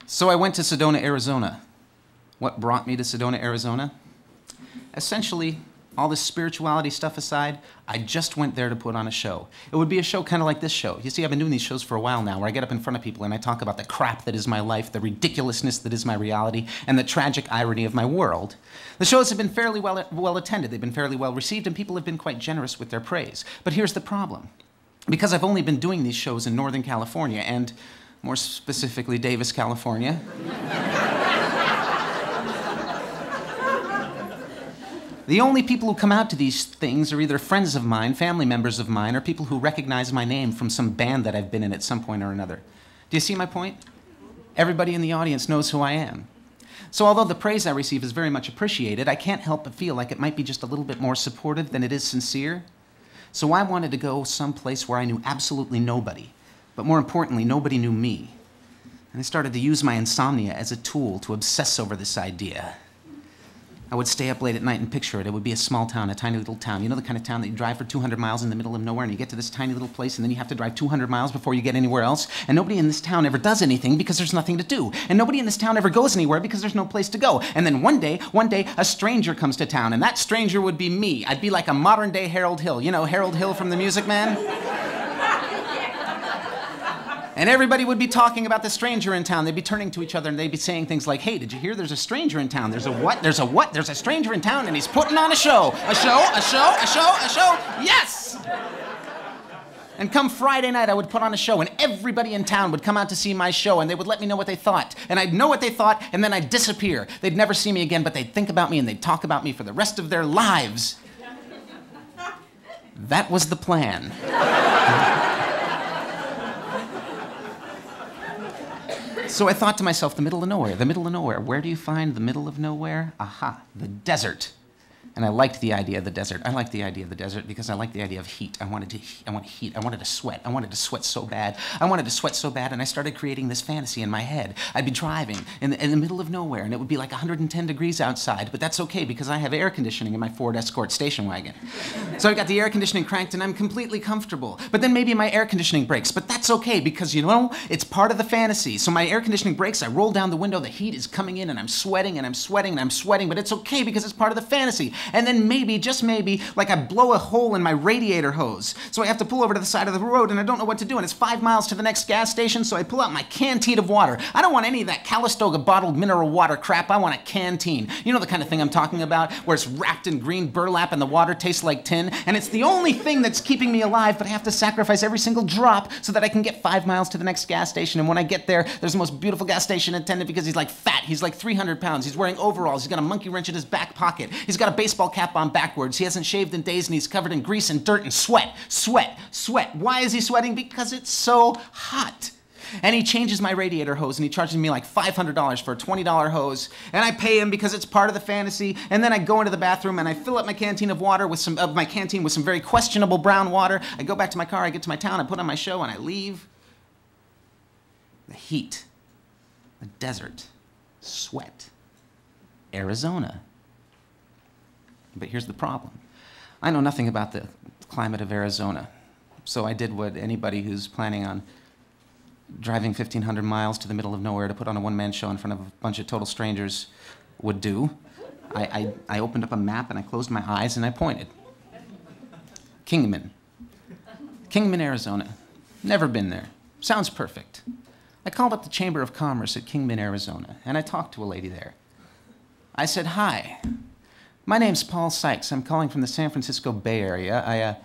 So I went to Sedona, Arizona. What brought me to Sedona, Arizona? Essentially, all this spirituality stuff aside, I just went there to put on a show. It would be a show kind of like this show. You see, I've been doing these shows for a while now where I get up in front of people and I talk about the crap that is my life, the ridiculousness that is my reality, and the tragic irony of my world. The shows have been fairly well attended, they've been fairly well received, and people have been quite generous with their praise. But here's the problem. Because I've only been doing these shows in Northern California, and more specifically Davis, California, the only people who come out to these things are either friends of mine, family members of mine, or people who recognize my name from some band that I've been in at some point or another. Do you see my point? Everybody in the audience knows who I am. So although the praise I receive is very much appreciated, I can't help but feel like it might be just a little bit more supportive than it is sincere. So I wanted to go someplace where I knew absolutely nobody, but more importantly, nobody knew me. And I started to use my insomnia as a tool to obsess over this idea. I would stay up late at night and picture it. It would be a small town, a tiny little town. You know the kind of town that you drive for 200 miles in the middle of nowhere, and you get to this tiny little place, and then you have to drive 200 miles before you get anywhere else? And nobody in this town ever does anything because there's nothing to do. And nobody in this town ever goes anywhere because there's no place to go. And then one day, a stranger comes to town, and that stranger would be me. I'd be like a modern-day Harold Hill. You know Harold Hill from The Music Man? And everybody would be talking about the stranger in town. They'd be turning to each other and they'd be saying things like, hey, did you hear there's a stranger in town? There's a what? There's a what? There's a stranger in town and he's putting on a show. A show, a show, a show, a show. Yes! And come Friday night, I would put on a show and everybody in town would come out to see my show and they would let me know what they thought. And I'd know what they thought and then I'd disappear. They'd never see me again, but they'd think about me and they'd talk about me for the rest of their lives. That was the plan. So I thought to myself, the middle of nowhere, the middle of nowhere. Where do you find the middle of nowhere? Aha, the desert. And I liked the idea of the desert. I liked the idea of the desert because I liked the idea of heat. I want heat. I wanted to sweat. I wanted to sweat so bad. I wanted to sweat so bad, and I started creating this fantasy in my head. I'd be driving in the middle of nowhere, and it would be like 110 degrees outside, but that's okay because I have air conditioning in my Ford Escort station wagon. So I got the air conditioning cranked, and I'm completely comfortable. But then maybe my air conditioning breaks, but that's okay because, you know, it's part of the fantasy. So my air conditioning breaks, I roll down the window, the heat is coming in, and I'm sweating, and I'm sweating, and I'm sweating, but it's okay because it's part of the fantasy. And then maybe, just maybe, like I blow a hole in my radiator hose. So I have to pull over to the side of the road and I don't know what to do. And it's 5 miles to the next gas station, so I pull out my canteen of water. I don't want any of that Calistoga bottled mineral water crap. I want a canteen. You know the kind of thing I'm talking about, where it's wrapped in green burlap and the water tastes like tin. And it's the only thing that's keeping me alive, but I have to sacrifice every single drop so that I can get 5 miles to the next gas station. And when I get there, there's the most beautiful gas station attendant because he's like fat. He's like 300 pounds. He's wearing overalls. He's got a monkey wrench in his back pocket. He's got a baseball cap on backwards. He hasn't shaved in days and he's covered in grease and dirt and sweat. Sweat. Sweat. Why is he sweating? Because it's so hot. And he changes my radiator hose and he charges me like $500 for a $20 hose. And I pay him because it's part of the fantasy. And then I go into the bathroom and I fill up my canteen of water with some very questionable brown water. I go back to my car, I get to my town, I put on my show and I leave. The heat. The desert. Sweat. Arizona. But here's the problem. I know nothing about the climate of Arizona. So I did what anybody who's planning on driving 1,500 miles to the middle of nowhere to put on a one-man show in front of a bunch of total strangers would do. I opened up a map and I closed my eyes and I pointed. Kingman. Kingman, Arizona. Never been there. Sounds perfect. I called up the Chamber of Commerce at Kingman, Arizona, and I talked to a lady there. I said, hi. My name's Paul Sykes. I'm calling from the San Francisco Bay Area.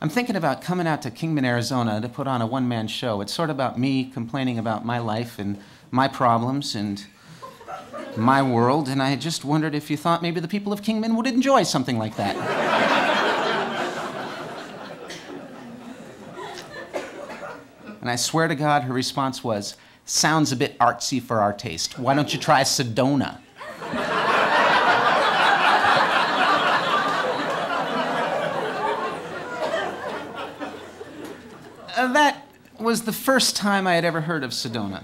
I'm thinking about coming out to Kingman, Arizona to put on a one-man show. It's sort of about me complaining about my life and my problems and my world, and I just wondered if you thought maybe the people of Kingman would enjoy something like that. And I swear to God, her response was, sounds a bit artsy for our taste. Why don't you try Sedona? That was the first time I had ever heard of Sedona.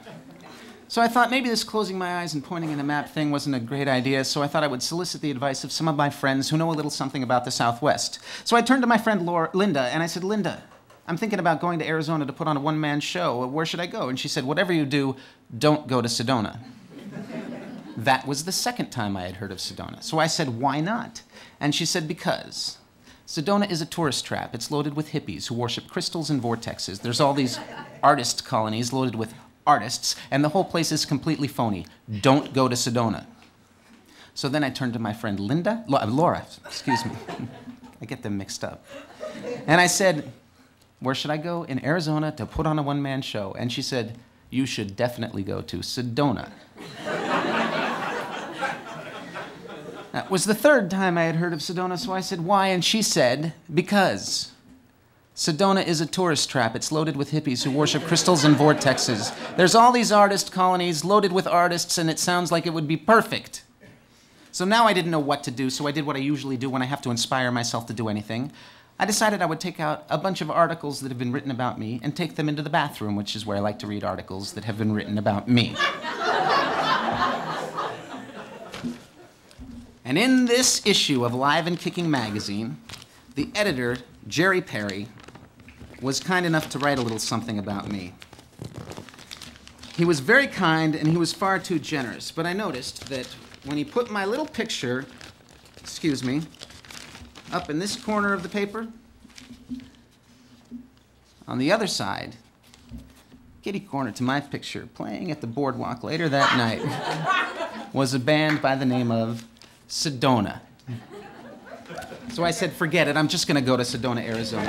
So I thought maybe this closing my eyes and pointing in a map thing wasn't a great idea, so I thought I would solicit the advice of some of my friends who know a little something about the Southwest. So I turned to my friend Linda, and I said, Linda, I'm thinking about going to Arizona to put on a one-man show. Where should I go? And she said, whatever you do, don't go to Sedona. That was the second time I had heard of Sedona. So I said, why not? And she said, because Sedona is a tourist trap. It's loaded with hippies who worship crystals and vortexes. There's all these artist colonies loaded with artists, and the whole place is completely phony. Don't go to Sedona. So then I turned to my friend Laura, excuse me. I get them mixed up. And I said, where should I go? In Arizona to put on a one-man show. And she said, you should definitely go to Sedona. That was the third time I had heard of Sedona, so I said, why? And she said, because Sedona is a tourist trap. It's loaded with hippies who worship crystals and vortexes. There's all these artist colonies loaded with artists, and it sounds like it would be perfect. So now I didn't know what to do, so I did what I usually do when I have to inspire myself to do anything. I decided I would take out a bunch of articles that have been written about me and take them into the bathroom, which is where I like to read articles that have been written about me. And in this issue of Live and Kicking magazine, the editor, Jerry Perry, was kind enough to write a little something about me. He was very kind and he was far too generous, but I noticed that when he put my little picture, excuse me, up in this corner of the paper, on the other side, kitty corner to my picture, playing at the boardwalk later that night, was a band by the name of Sedona. So I said, forget it, I'm just going to go to Sedona, Arizona.